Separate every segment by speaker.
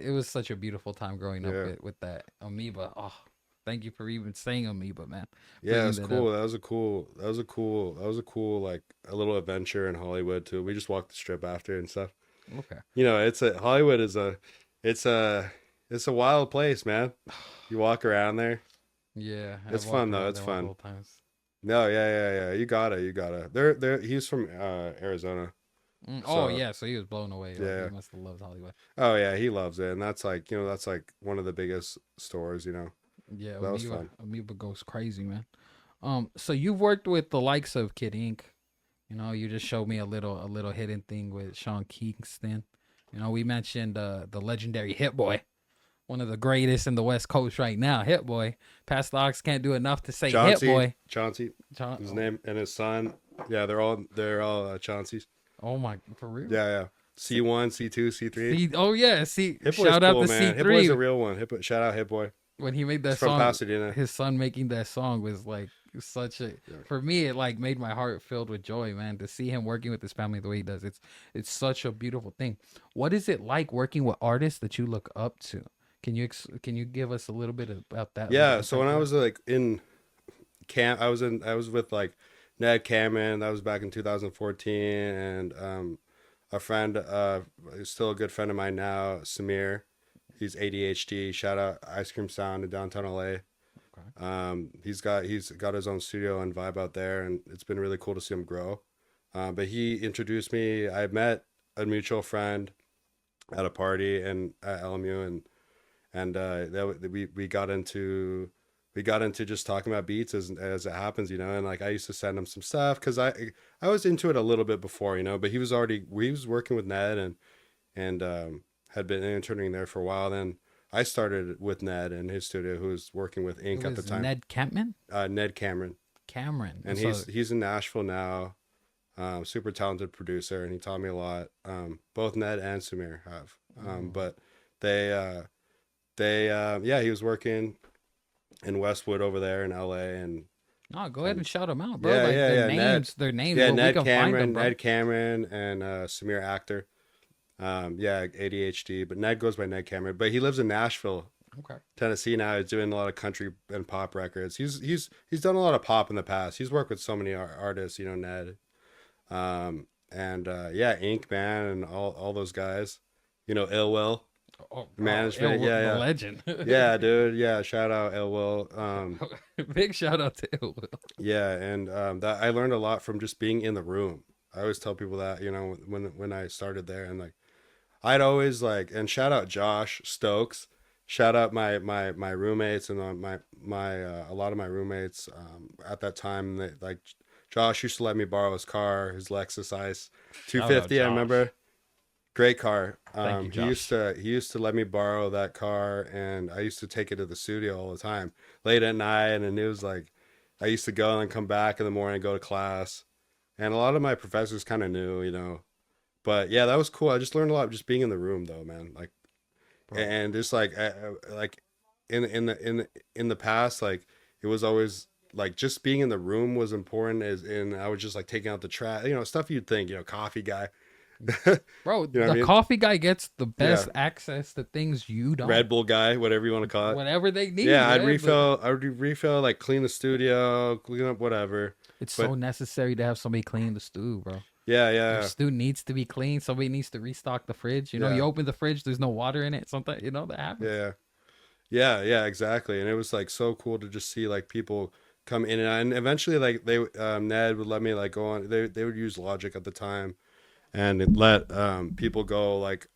Speaker 1: It was such a beautiful time growing up
Speaker 2: Yeah.
Speaker 1: with that amoeba. Oh, thank you for even saying amoeba, man.
Speaker 2: Yeah,
Speaker 1: Bringing
Speaker 2: it's
Speaker 1: that up.
Speaker 2: cool. That was a cool like a little adventure in Hollywood too. We just walked the strip after and stuff.
Speaker 1: Okay.
Speaker 2: You know, it's a Hollywood is a it's a it's a wild place, man. You walk around there.
Speaker 1: Yeah, I've
Speaker 2: It's
Speaker 1: walked
Speaker 2: fun though.
Speaker 1: around
Speaker 2: It's
Speaker 1: there
Speaker 2: fun.
Speaker 1: multiple times.
Speaker 2: No, yeah. You gotta, you gotta. They're he's from Arizona.
Speaker 1: Oh
Speaker 2: So
Speaker 1: yeah, so he was blown away. Like he
Speaker 2: yeah.
Speaker 1: must have loved Hollywood.
Speaker 2: Oh yeah, he loves it. And that's like, that's like one of the biggest stores,
Speaker 1: Yeah,
Speaker 2: That was fun.
Speaker 1: Amoeba goes crazy, man. So you've worked with the likes of Kid Ink. You know, you just showed me a little hidden thing with Sean Kingston. You know, we mentioned the legendary Hit Boy, one of the greatest in the West Coast right now. Hit Boy. Past dogs can't do enough to say Hit Boy.
Speaker 2: Chauncey, his
Speaker 1: Oh,
Speaker 2: name and his son. Yeah, they're all Chauncey's.
Speaker 1: oh my, for real.
Speaker 2: Yeah. C1, C2, C3.
Speaker 1: Oh yeah, see,
Speaker 2: Hit Boy's
Speaker 1: shout out
Speaker 2: cool,
Speaker 1: to C
Speaker 2: man. Hit Boy's a
Speaker 1: three
Speaker 2: real one. Shout out Hit Boy.
Speaker 1: when he made
Speaker 2: He's
Speaker 1: that
Speaker 2: from
Speaker 1: song.
Speaker 2: Pasadena.
Speaker 1: His son making that song was like such a
Speaker 2: Yeah.
Speaker 1: for me. It like made my heart filled with joy, man. To see him working with his family the way he does, it's such a beautiful thing. What is it like working with artists that you look up to? Can you give us a little bit about that? A little
Speaker 2: Yeah, so
Speaker 1: insight
Speaker 2: when
Speaker 1: to
Speaker 2: I
Speaker 1: that?
Speaker 2: was like in camp, I was with like Ned Cameron. That was back in 2014, and a friend, is still a good friend of mine now, Samir. He's ADHD. Shout out Ice Cream Sound in downtown LA.
Speaker 1: Okay.
Speaker 2: He's got his own studio and vibe out there, and it's been really cool to see him grow. But he introduced me. I met a mutual friend at a party and at LMU, and we got into just talking about beats as it happens, and like I used to send him some stuff because I was into it a little bit before, but he was working with Ned and had been interning there for a while. Then I started with Ned in his studio, who was working with
Speaker 1: It
Speaker 2: Ink at the
Speaker 1: was
Speaker 2: time.
Speaker 1: Ned Campman,
Speaker 2: Ned Cameron,
Speaker 1: Cameron.
Speaker 2: and
Speaker 1: So
Speaker 2: he's in Nashville now. Super talented producer, and he taught me a lot. Both Ned and Samir have, but they yeah, he was working in Westwood over there in LA,
Speaker 1: no, go ahead
Speaker 2: and
Speaker 1: and shout them out, bro.
Speaker 2: yeah,
Speaker 1: Like
Speaker 2: yeah, Ned,
Speaker 1: their names
Speaker 2: yeah,
Speaker 1: where we can find them, bro.
Speaker 2: Ned Cameron, and Samir Actor. Yeah, ADHD, but Ned goes by Ned Cameron. But he lives in Nashville,
Speaker 1: Okay.
Speaker 2: Tennessee now. He's doing a lot of country and pop records. He's done a lot of pop in the past. He's worked with so many artists, Ned, and yeah, Ink Man, and all those guys. Ill Will
Speaker 1: Ill
Speaker 2: management.
Speaker 1: Will,
Speaker 2: Yeah,
Speaker 1: the
Speaker 2: yeah.
Speaker 1: legend.
Speaker 2: Yeah, dude. Yeah, shout out Ill Will.
Speaker 1: Big shout out to Ill Will.
Speaker 2: Yeah, and that I learned a lot from just being in the room. I always tell people that, when I started there, and like I'd always like, and shout out Josh Stokes. Shout out my roommates and my a lot of my roommates at that time. Like Josh used to let me borrow his car, his Lexus ICE
Speaker 1: Shout out
Speaker 2: 250. I
Speaker 1: Josh.
Speaker 2: remember. Great car.
Speaker 1: Thank you, Josh.
Speaker 2: He used to let me borrow that car, and I used to take it to the studio all the time, late at night, and it was like I used to go and then come back in the morning, go to class, and a lot of my professors kind of knew. But yeah, that was cool. I just learned a lot just being in the room, though, man. Like,
Speaker 1: Bro.
Speaker 2: and just like in the past, like it was always like just being in the room was important. And I was just like taking out the trash, stuff you'd think, coffee guy. You
Speaker 1: Bro,
Speaker 2: know what I
Speaker 1: the
Speaker 2: mean?
Speaker 1: coffee guy gets the
Speaker 2: Yeah.
Speaker 1: best access to things you don't.
Speaker 2: Red Bull guy, whatever you want to call it.
Speaker 1: Whatever they need,
Speaker 2: Yeah,
Speaker 1: right? But
Speaker 2: I would refill, like clean the studio, clean up whatever.
Speaker 1: it's so
Speaker 2: But
Speaker 1: necessary to have somebody clean the stew, bro.
Speaker 2: yeah,
Speaker 1: Your
Speaker 2: yeah,
Speaker 1: stew needs to be clean. Somebody needs to restock the fridge. You
Speaker 2: yeah,
Speaker 1: open the fridge, there's no water in it. Something, that happens.
Speaker 2: yeah, yeah, exactly. And it was like so cool to just see like people come in and out. And eventually, like Ned would let me like go on. They would use Logic at the time, and it let people go like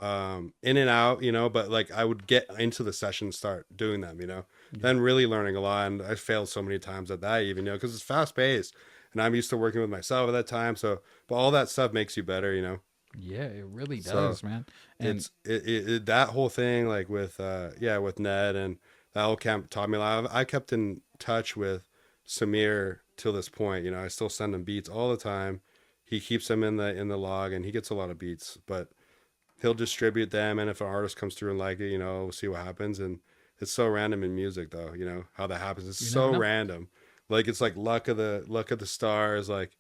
Speaker 2: in and out, but like I would get into the session, start doing them,
Speaker 1: Yeah.
Speaker 2: then really learning a lot. And I failed so many times at that, even, because it's fast paced, and I'm used to working with myself at that time. So, but all that stuff makes you better.
Speaker 1: Yeah, it really
Speaker 2: So
Speaker 1: does, man. And
Speaker 2: that whole thing, like with with Ned, and that whole camp taught me a lot. I kept in touch with Samir till this point. I still send him beats all the time. He keeps them in the log, and he gets a lot of beats, but he'll distribute them. And if an artist comes through and like it, we'll see what happens. And it's so random in music, though. How that happens. It's
Speaker 1: you never
Speaker 2: so
Speaker 1: know.
Speaker 2: random. Like it's like luck of the stars. Like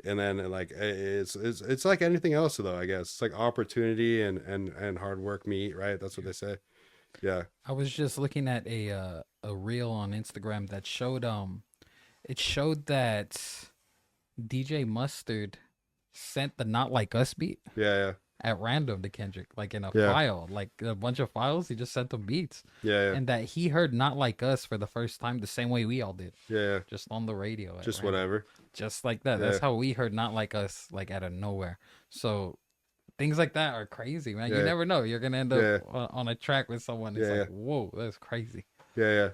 Speaker 2: And then like it's like anything else though, I guess. It's like opportunity and hard work meet, right? That's what they say. Yeah.
Speaker 1: I was just looking at a reel on Instagram that showed it showed that DJ Mustard sent the Not Like Us beat
Speaker 2: Yeah,
Speaker 1: at random to Kendrick, like in a
Speaker 2: yeah.
Speaker 1: file, like a bunch of files. He just sent them beats,
Speaker 2: Yeah, yeah.
Speaker 1: and that he heard Not Like Us for the first time the same way we all did,
Speaker 2: Yeah, yeah.
Speaker 1: just on the radio at
Speaker 2: Just
Speaker 1: random,
Speaker 2: whatever.
Speaker 1: just like that.
Speaker 2: Yeah.
Speaker 1: That's how we heard Not Like Us, like out of nowhere. So things like that are crazy, man. You
Speaker 2: Yeah.
Speaker 1: never know. You're gonna end up
Speaker 2: Yeah.
Speaker 1: on a track with someone. It's
Speaker 2: Yeah, yeah.
Speaker 1: like, whoa, that's crazy.
Speaker 2: Yeah, yeah.